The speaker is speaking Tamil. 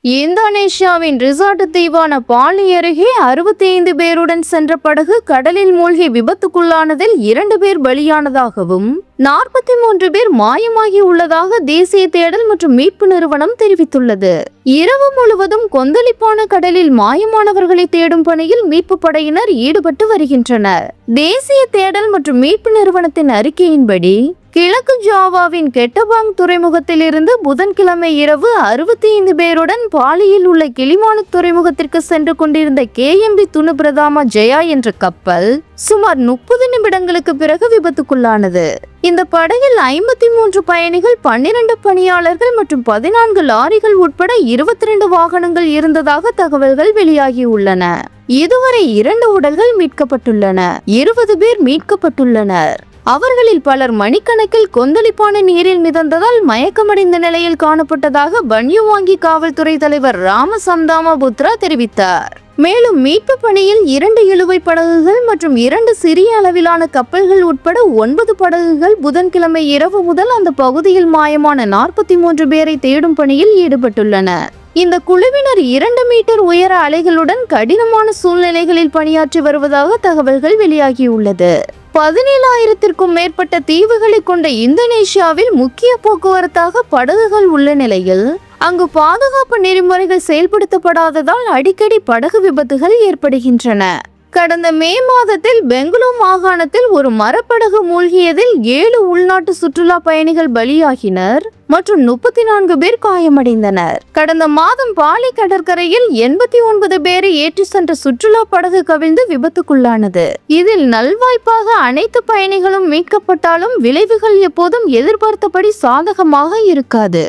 இந்தோனேஷியாவின் ரிசார்ட் தீவான பாலி அருகே 65 பேருடன் சென்ற படகு கடலில் மூழ்கி விபத்துக்குள்ளானதில் 2 பேர் பலியானதாகவும் 43 பேர் மாயமாகி உள்ளதாக தேசிய தேடல் மற்றும் மீட்பு நிறுவனம் தெரிவித்துள்ளது. இரவு முழுவதும் கொந்தளிப்பான கடலில் மாயமானவர்களை தேடும் பணியில் மீட்பு படையினர் ஈடுபட்டு வருகின்றனர். தேசிய தேடல் மற்றும் மீட்பு நிறுவனத்தின் அறிக்கையின்படி கிழக்கு ஜாவாவின் கெட்டபாங் துறைமுகத்தில் இருந்து புதன்கிழமை இரவு 65 பேருடன் பாலியில் உள்ள கிளிமானுக் துறைமுகத்திற்கு சென்று கொண்டிருந்த KMB துணுபிரதாமா ஜெயா என்ற கப்பல் சுமார் 30 நிமிடங்களுக்கு பிறகு விபத்துக்குள்ளானது. இந்த படகில் 53 பயணிகள், 12 பணியாளர்கள் மற்றும் 14 லாரிகள் உட்பட 22 வாகனங்கள் இருந்ததாக தகவல்கள் வெளியாகியுள்ளன. இதுவரை 2 உடல்கள் மீட்கப்பட்டுள்ளன. 20 பேர் மீட்கப்பட்டுள்ளனர். அவர்களில் பலர் மணிக்கணக்கில் கொந்தளிப்பான நீரில் மிதந்ததால் மயக்கமடைந்த நிலையில் காணப்பட்டதாக பன்யுவாங்கி காவல்துறை தலைவர் ராமசந்தாமா புத்ரா தெரிவித்தார். மேலும் மீட்பு பணியில் 2 இழுவை படகுகள் மற்றும் 2 சிறிய அளவிலான கப்பல்கள் உட்பட 9 படகுகள் புதன்கிழமை இரவு முதல் அந்த பகுதியில் மாயமான 43 பேரை தேடும் பணியில் ஈடுபட்டுள்ளன. இந்த குழுவினர் 2 மீட்டர் உயர அலைகளுடன் கடினமான சூழ்நிலைகளில் பணியாற்றி வருவதாக தகவல்கள் வெளியாகியுள்ளது. 17,000க்கும் மேற்பட்ட தீவுகளை கொண்ட இந்தோனேஷியாவில் முக்கிய போக்குவரத்தாக படகுகள் உள்ள நிலையில் அங்கு பாதுகாப்பு நெறிமுறைகள் செயல்படுத்தப்படாததால் அடிக்கடி படகு விபத்துகள் ஏற்படுகின்றன. கடந்த மே மாதத்தில் பெங்களூரு மாகாணத்தில் ஒரு மரப்படகு மூழ்கியதில் 7 உள்நாட்டு சுற்றுலா பயணிகள் பலியாகினர் மற்றும் 34 பேர் காயமடைந்தனர். கடந்த மாதம் பாலி கடற்கரையில் 89 பேரை ஏற்றி சென்ற சுற்றுலா படகு கவிழ்ந்து விபத்துக்குள்ளானது. இதில் நல்வாய்ப்பாக அனைத்து பயணிகளும் மீட்கப்பட்டாலும் விளைவுகள் எப்போதும் எதிர்பார்த்தபடி சாதகமாக இருக்காது.